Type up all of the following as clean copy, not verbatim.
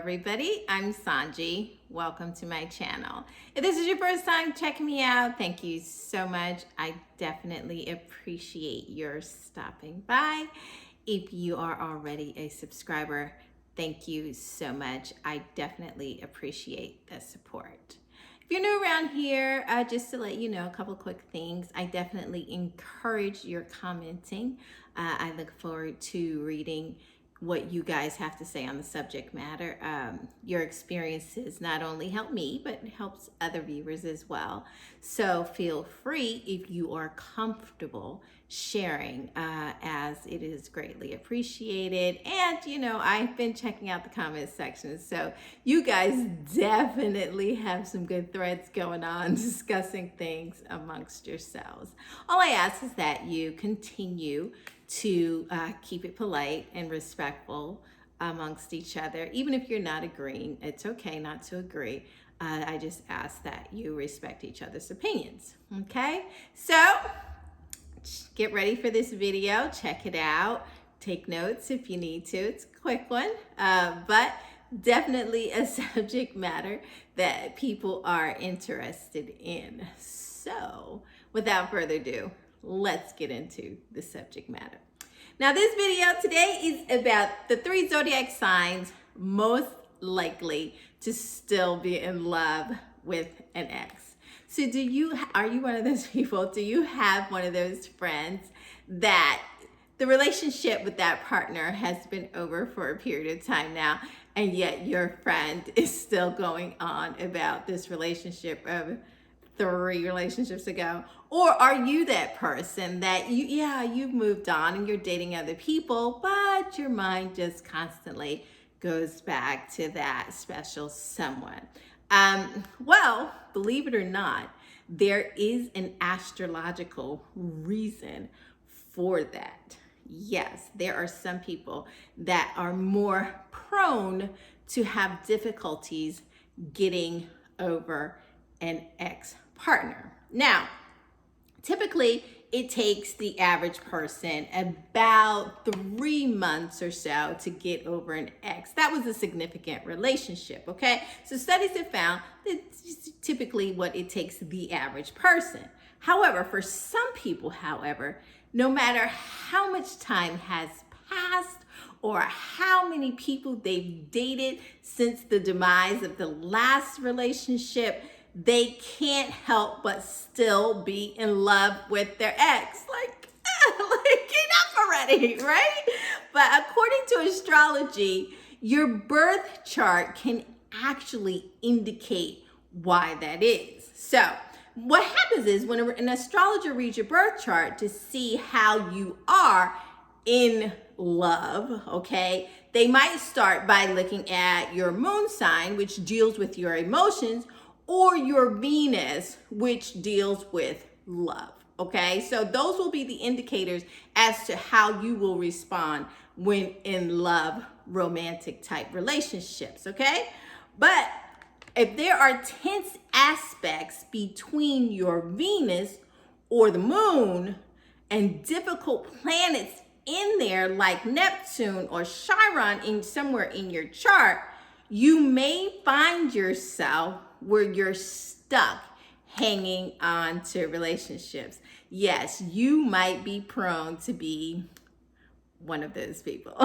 everybody. I'm Sanji. Welcome to my channel. If this is your first time checking me out, thank you so much. I definitely appreciate your stopping by. If you are already a subscriber, thank you so much. I definitely appreciate the support. If you're new around here, just to let you know a couple quick things, I definitely encourage your commenting. I look forward to reading what you guys have to say on the subject matter. Your experiences not only help me, but helps other viewers as well. So feel free, if you are comfortable, sharing, as it is greatly appreciated. And you know, I've been checking out the comment section, so you guys definitely have some good threads going on discussing things amongst yourselves. All I ask is that you continue to keep it polite and respectful amongst each other. Even if you're not agreeing, it's okay not to agree. I just ask that you respect each other's opinions, okay? So get ready for this video, check it out, take notes if you need to. It's a quick one, but definitely a subject matter that people are interested in. So without further ado, let's get into the subject matter. Now, this video today is about the 3 zodiac signs most likely to still be in love with an ex. So are you one of those people? Do you have one of those friends that the relationship with that partner has been over for a period of time now, and yet your friend is still going on about this relationship of 3 relationships ago? Or are you that person that you've moved on and you're dating other people, but your mind just constantly goes back to that special someone? Well, believe it or not, there is an astrological reason for that. Yes, there are some people that are more prone to have difficulties getting over an ex-partner. Now, typically, it takes the average person about 3 months or so to get over an ex. That was a significant relationship, okay? So studies have found that it's typically what it takes the average person. However, for some people, no matter how much time has passed or how many people they've dated since the demise of the last relationship, they can't help but still be in love with their ex. Like enough already, right? But according to astrology, your birth chart can actually indicate why that is. So what happens is when an astrologer reads your birth chart to see how you are in love, okay, they might start by looking at your moon sign, which deals with your emotions, or your Venus, which deals with love, okay? So those will be the indicators as to how you will respond when in love, romantic type relationships, okay? But if there are tense aspects between your Venus or the moon and difficult planets in there like Neptune or Chiron somewhere in your chart, you may find yourself where you're stuck hanging on to relationships. Yes, you might be prone to be one of those people.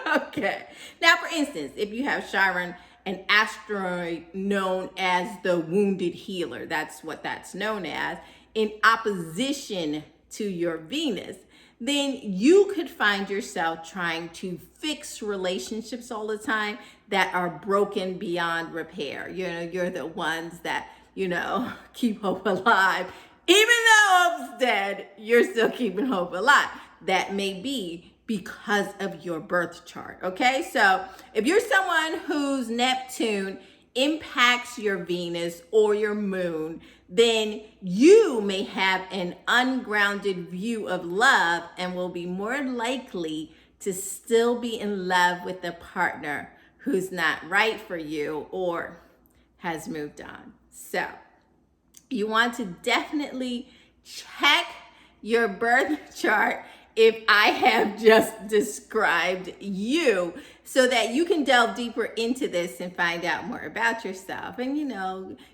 Okay. Now, for instance, if you have Chiron, an asteroid known as the wounded healer, that's what that's known as, in opposition to your Venus, then you could find yourself trying to fix relationships all the time that are broken beyond repair. You know, you're the ones that, keep hope alive. Even though hope's dead, you're still keeping hope alive. That may be because of your birth chart, okay? So if you're someone whose Neptune impacts your Venus or your moon, then you may have an ungrounded view of love and will be more likely to still be in love with a partner who's not right for you or has moved on. So you want to definitely check your birth chart if I have just described you, so that you can delve deeper into this and find out more about yourself. And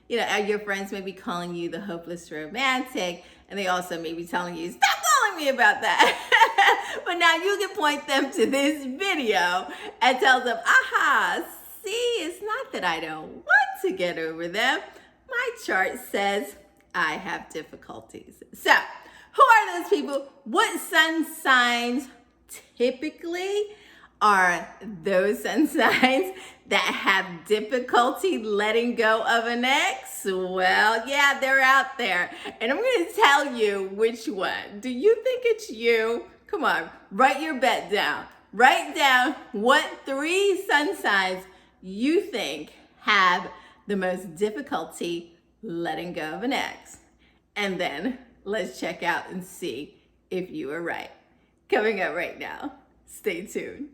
your friends may be calling you the hopeless romantic, and they also may be telling you, stop calling me about that. But now you can point them to this video and tell them, aha, see, it's not that I don't want to get over them. My chart says I have difficulties. So, who are those people? What sun signs typically are those sun signs that have difficulty letting go of an ex? Well, yeah, they're out there. And I'm going to tell you which one. Do you think it's you? Come on, write your bet down. Write down what 3 sun signs you think have the most difficulty letting go of an ex. And then let's check out and see if you are right. Coming up right now. Stay tuned.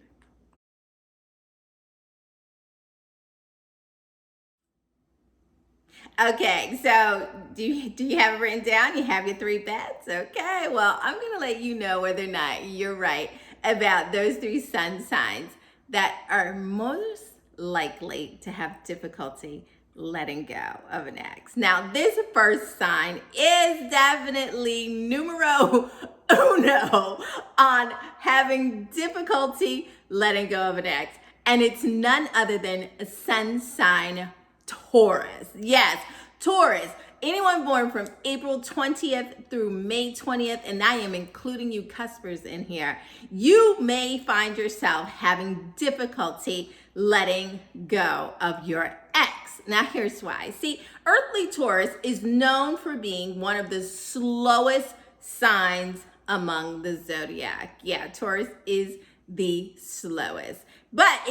Okay, so do you have it written down? You have your 3 bets? Okay, well, I'm going to let you know whether or not you're right about those 3 sun signs that are most likely to have difficulty letting go of an ex. Now, this first sign is definitely numero uno on having difficulty letting go of an ex, and it's none other than sun sign Taurus. Yes, Taurus. Anyone born from April 20th through May 20th, and I am including you cuspers in here, you may find yourself having difficulty letting go of your ex. Now, here's why. See, earthly Taurus is known for being one of the slowest signs among the zodiac. Yeah, Taurus is the slowest. But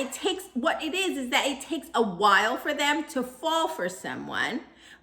what it is that it takes a while for them to fall for someone.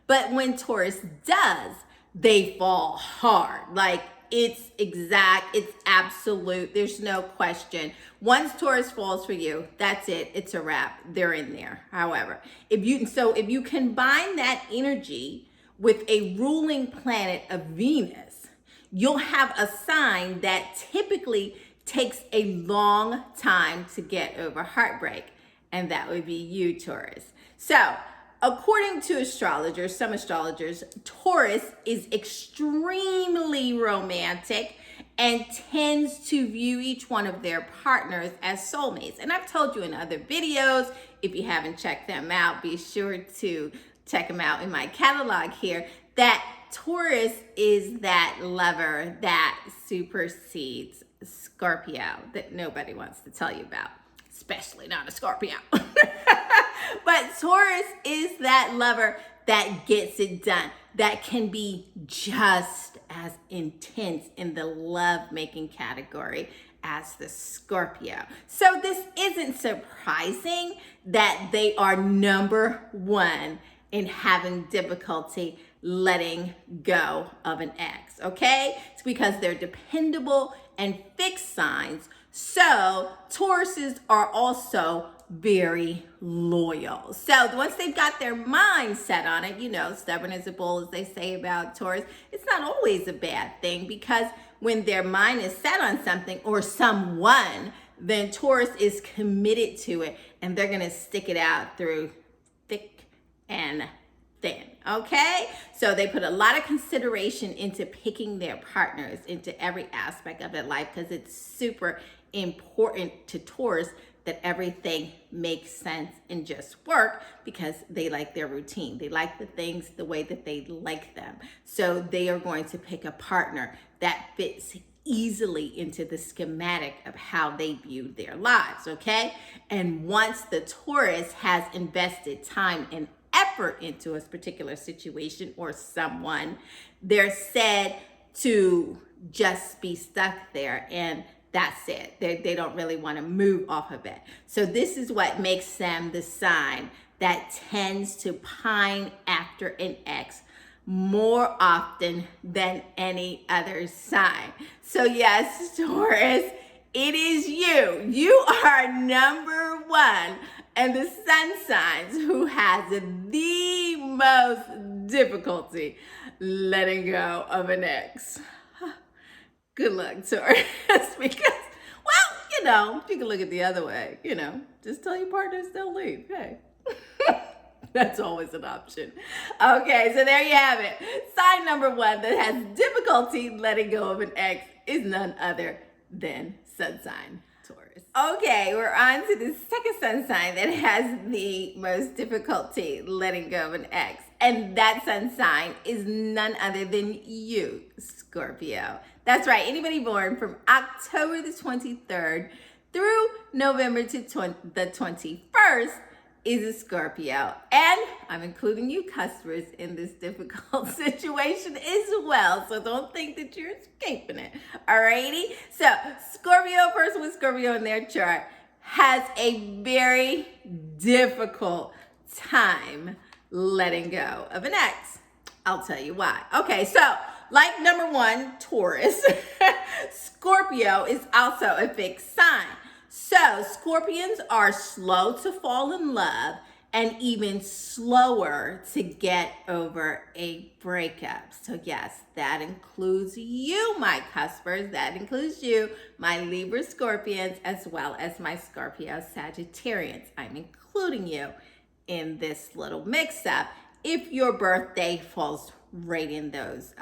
But when Taurus does, they fall hard. Like, it's exact, it's absolute, there's no question. Once Taurus falls for you, that's it, it's a wrap. They're in there. However, if you combine that energy with a ruling planet of Venus, you'll have a sign that typically takes a long time to get over heartbreak, and that would be you, Taurus. So, according to astrologers, some astrologers, Taurus is extremely romantic and tends to view each one of their partners as soulmates. And I've told you in other videos, if you haven't checked them out, be sure to check them out in my catalog here, that Taurus is that lover that supersedes Scorpio that nobody wants to tell you about, especially not a Scorpio. But Taurus is that lover that gets it done, that can be just as intense in the love-making category as the Scorpio. So this isn't surprising that they are number 1 in having difficulty letting go of an ex, okay? It's because they're dependable and fixed signs. So Tauruses are also very loyal. So once they've got their mind set on it, stubborn as a bull, as they say about Taurus, it's not always a bad thing, because when their mind is set on something or someone, then Taurus is committed to it, and they're going to stick it out through thick and thin. Okay, so they put a lot of consideration into picking their partners into every aspect of their life, because it's super important to Taurus that everything makes sense and just work, because they like their routine. They like the things the way that they like them. So they are going to pick a partner that fits easily into the schematic of how they view their lives, okay? And once the Taurus has invested time and effort into a particular situation or someone, they're said to just be stuck there, and that's it. They don't really want to move off of it. So this is what makes them the sign that tends to pine after an ex more often than any other sign. So yes, Taurus, it is you. You are number 1 and the sun signs who has the most difficulty letting go of an ex. Good luck, Taurus. Because, well, you can look at the other way, just tell your partners they'll leave. Hey. That's always an option. Okay, so there you have it. Sign number one that has difficulty letting go of an ex is none other than sun sign Taurus. Okay, we're on to the second sun sign that has the most difficulty letting go of an ex. And that sun sign is none other than you, Scorpio. That's right, anybody born from October the 23rd through November the 21st is a Scorpio. And I'm including you customers in this difficult situation as well. So don't think that you're escaping it. Alrighty? So Scorpio, person with Scorpio in their chart, has a very difficult time letting go of an ex. I'll tell you why. Okay, so like number one, Taurus, Scorpio is also a fixed sign. So Scorpions are slow to fall in love and even slower to get over a breakup. So yes, that includes you, my cuspers. That includes you, my Libra Scorpions, as well as my Scorpio Sagittarians. I'm including you in this little mix-up if your birthday falls right in those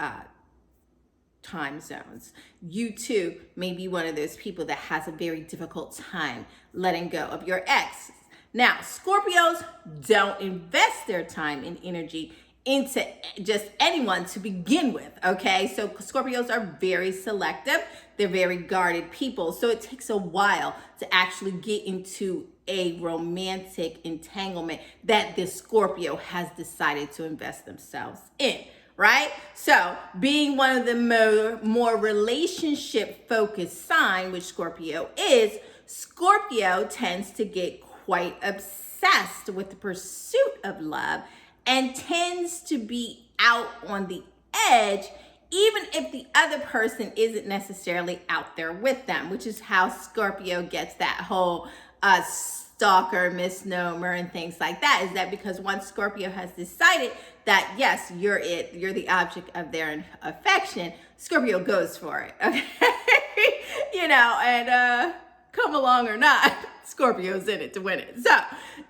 time zones. You too may be one of those people that has a very difficult time letting go of your ex. Now, Scorpios don't invest their time and energy into just anyone to begin with, okay? So Scorpios are very selective. They're very guarded people. So it takes a while to actually get into a romantic entanglement that the Scorpio has decided to invest themselves in. Right? So being one of the more relationship focused sign, which Scorpio is, Scorpio tends to get quite obsessed with the pursuit of love and tends to be out on the edge, even if the other person isn't necessarily out there with them, which is how Scorpio gets that whole stalker misnomer and things like that. Is that because once Scorpio has decided that yes, you're the object of their affection, Scorpio goes for it, okay? And come along or not, Scorpio's in it to win it. So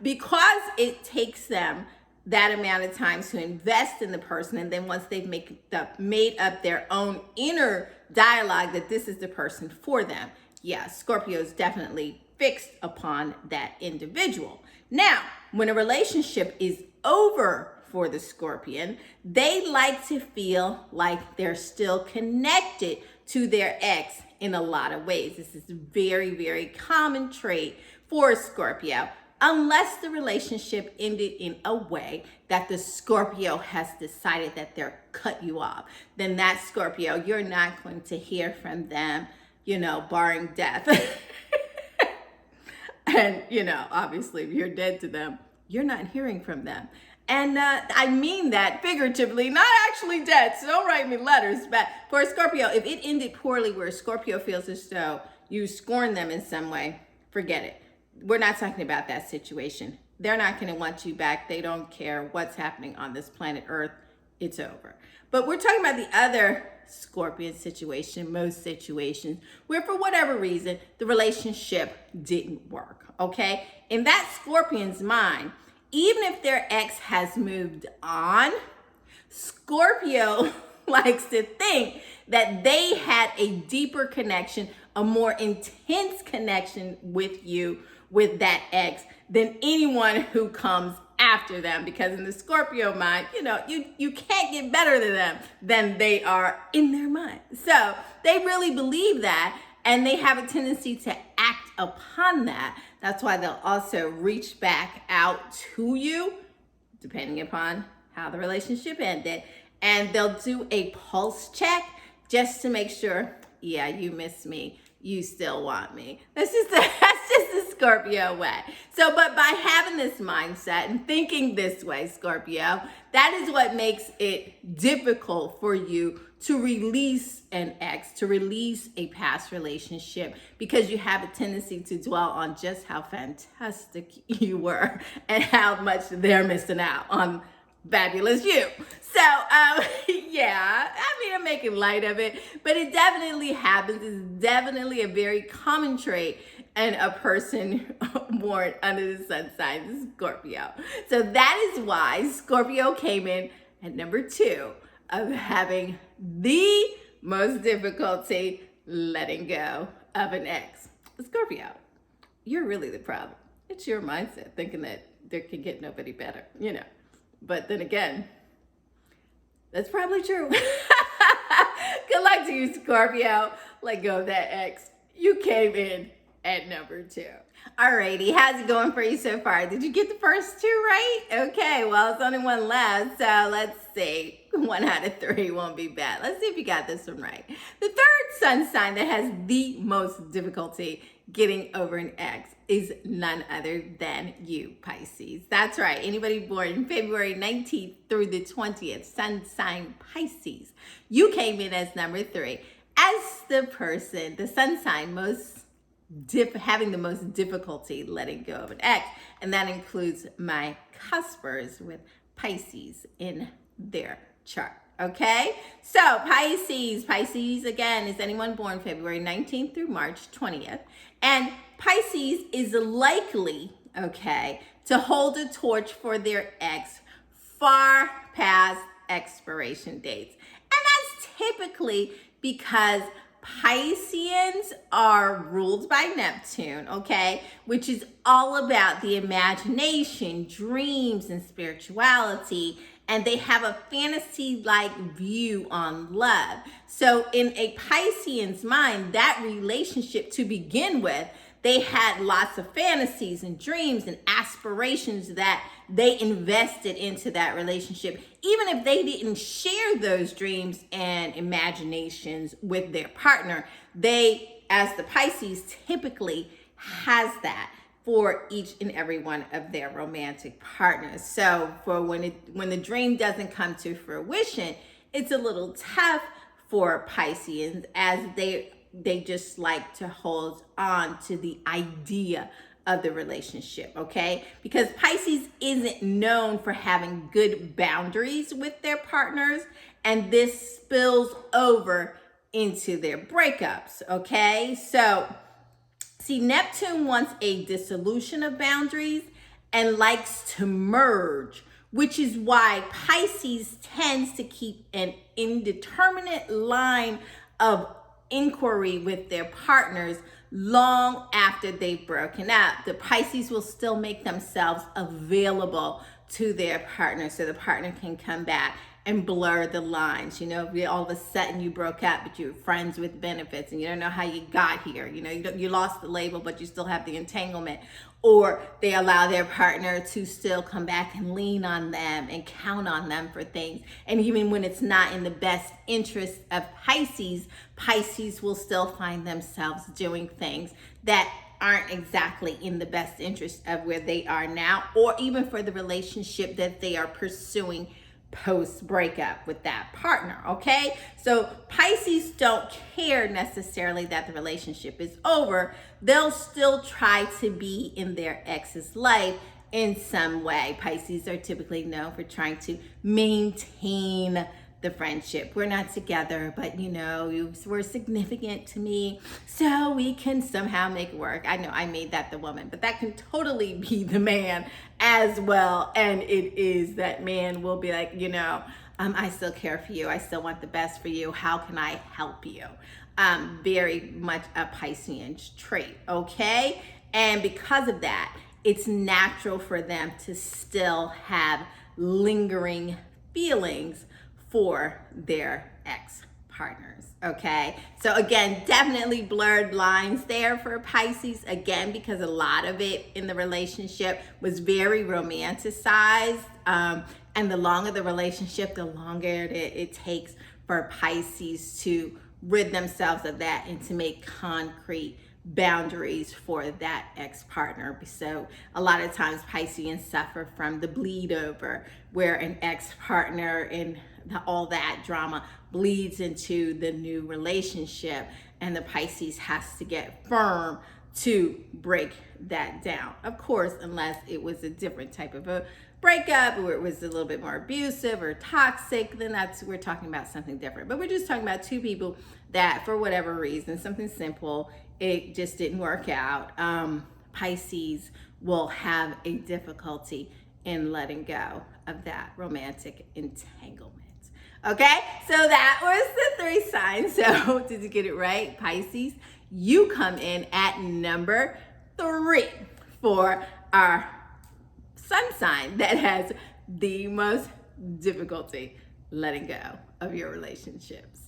because it takes them that amount of time to invest in the person, and then once they've made up their own inner dialogue that this is the person for them, yeah, Scorpio's definitely fixed upon that individual. Now, when a relationship is over for the Scorpion, they like to feel like they're still connected to their ex in a lot of ways. This is a very, very common trait for Scorpio, unless the relationship ended in a way that the Scorpio has decided that they're cut you off. Then that Scorpio, you're not going to hear from them, barring death. And, obviously, if you're dead to them, you're not hearing from them. And I mean that figuratively, not actually dead. So don't write me letters. But for a Scorpio, if it ended poorly where Scorpio feels as though you scorn them in some way, forget it. We're not talking about that situation. They're not going to want you back. They don't care what's happening on this planet Earth. It's over. But we're talking about the other Scorpion situation, most situations, where for whatever reason, the relationship didn't work, okay? In that Scorpion's mind, even if their ex has moved on, Scorpio likes to think that they had a deeper connection, a more intense connection with you, with that ex, than anyone who comes after them. Because in the Scorpio mind, you can't get better than them than they are in their mind. So they really believe that, and they have a tendency to act upon that. That's why they'll also reach back out to you, depending upon how the relationship ended, and they'll do a pulse check just to make sure, yeah, you miss me, you still want me. That's just the Scorpio way. So, but by having this mindset and thinking this way, Scorpio, that is what makes it difficult for you to release an ex, to release a past relationship, because you have a tendency to dwell on just how fantastic you were and how much they're missing out on fabulous you. So, yeah, I mean, I'm making light of it, but it definitely happens. It's definitely a very common trait in a person born under the sun sign, Scorpio. So that is why Scorpio came in at number 2 of having the most difficulty letting go of an ex. Scorpio, you're really the problem. It's your mindset thinking that there can get nobody better, you know. But then again, that's probably true. Good luck to you, Scorpio. Let go of that ex. You came in at number 2. Alrighty, how's it going for you so far? Did you get the first 2 right? Okay, well, it's only one left, so let's see. 1 out of 3 won't be bad. Let's see if you got this one right. The third sun sign that has the most difficulty getting over an ex is none other than you, Pisces. That's right. Anybody born February 19th through the 20th, sun sign Pisces. You came in as number 3 as the person, the sun sign having the most difficulty letting go of an ex, and that includes my cuspers with Pisces in their chart. Okay, so Pisces again is anyone born February 19th through March 20th, and Pisces is likely, okay, to hold a torch for their ex far past expiration dates, and that's typically because Pisceans are ruled by Neptune, okay, which is all about the imagination, dreams, and spirituality, and they have a fantasy-like view on love. So in a Piscean's mind, that relationship to begin with, they had lots of fantasies and dreams and aspirations that they invested into that relationship, even if they didn't share those dreams and imaginations with their partner. They, as the Pisces, typically has that for each and every one of their romantic partners. So for when the dream doesn't come to fruition, it's a little tough for Pisceans, as they just like to hold on to the idea of the relationship, okay? Because Pisces isn't known for having good boundaries with their partners, and this spills over into their breakups, okay? So, see, Neptune wants a dissolution of boundaries and likes to merge, which is why Pisces tends to keep an indeterminate line of inquiry with their partners long after they've broken up. The Pisces will still make themselves available to their partner so the partner can come back and blur the lines. You know, all of a sudden you broke up, but you're friends with benefits and you don't know how you got here. You know, you lost the label, but you still have the entanglement. Or they allow their partner to still come back and lean on them and count on them for things. And even when it's not in the best interest of Pisces, Pisces will still find themselves doing things that aren't exactly in the best interest of where they are now, or even for the relationship that they are pursuing post breakup with that partner, okay? So Pisces don't care necessarily that the relationship is over. They'll still try to be in their ex's life in some way. Pisces are typically known for trying to maintain the friendship. We're not together, but you know, you were significant to me, so we can somehow make it work. I know I made that the woman, but that can totally be the man as well. And it is that man will be like, you know, I still care for you. I still want the best for you. How can I help you? Very much a Piscean trait, okay? And because of that, it's natural for them to still have lingering feelings for their ex-partners, okay? So again, definitely blurred lines there for Pisces, again, because a lot of it in the relationship was very romanticized, and the longer the relationship, the longer it takes for Pisces to rid themselves of that and to make concrete boundaries for that ex-partner. So a lot of times Pisceans suffer from the bleed over, where an ex-partner and all that drama bleeds into the new relationship, and the Pisces has to get firm to break that down. Of course, unless it was a different type of a breakup where it was a little bit more abusive or toxic, then we're talking about something different. But we're just talking about two people that, for whatever reason, something simple, it just didn't work out. Pisces will have a difficulty in letting go of that romantic entanglement. Okay, so that was the 3 signs. So did you get it right, Pisces? You come in at number 3 for our sun sign that has the most difficulty letting go of your relationships.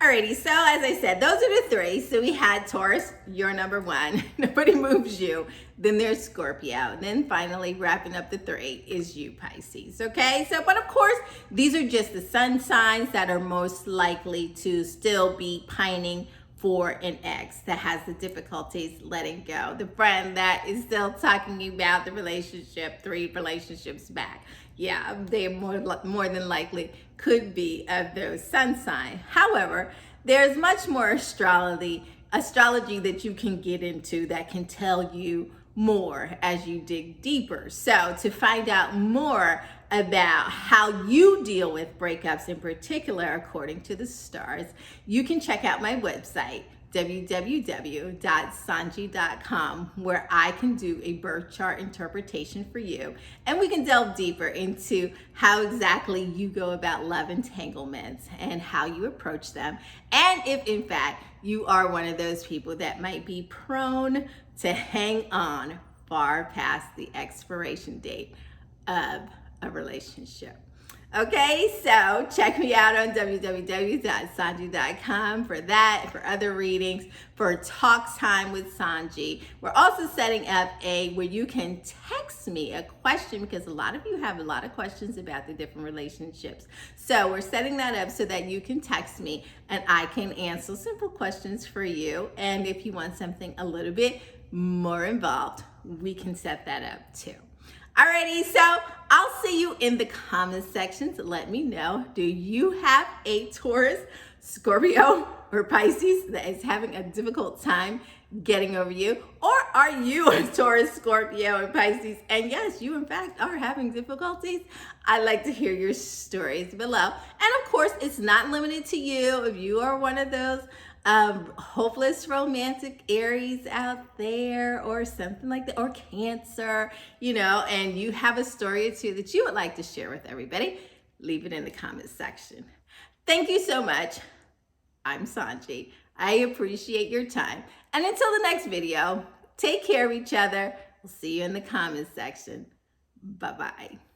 Alrighty, so as I said, those are the 3. So we had Taurus, you're number 1. Nobody moves you. Then there's Scorpio. And then finally, wrapping up the 3 is you, Pisces. Okay, so but of course, these are just the sun signs that are most likely to still be pining for an ex that has the difficulties letting go. The friend that is still talking about the relationship 3 relationships back. Yeah, they more than likely could be of those sun sign. However, there's much more astrology that you can get into that can tell you more as you dig deeper. So to find out more about how you deal with breakups in particular, according to the stars, you can check out my website, www.sanji.com, where I can do a birth chart interpretation for you. And we can delve deeper into how exactly you go about love entanglements and how you approach them. And if in fact you are one of those people that might be prone to hang on far past the expiration date of a relationship. Okay, so check me out on www.sanji.com for that, for other readings, for talk time with Sanji. We're also setting up where you can text me a question, because a lot of you have a lot of questions about the different relationships. So we're setting that up so that you can text me and I can answer simple questions for you. And if you want something a little bit more involved, we can set that up too. Alrighty, so I'll see you in the comment sections. Let me know, do you have a Taurus, Scorpio, or Pisces that is having a difficult time getting over you? Or are you a Taurus, Scorpio, and Pisces? And yes, you in fact are having difficulties. I'd like to hear your stories below. And of course, it's not limited to you. If you are one of those hopeless romantic Aries out there or something like that, or Cancer, and you have a story or two that you would like to share with everybody, leave it in the comment section. Thank you so much. I'm Sanji. I appreciate your time. And until the next video, take care of each other. We'll see you in the comment section. Bye-bye.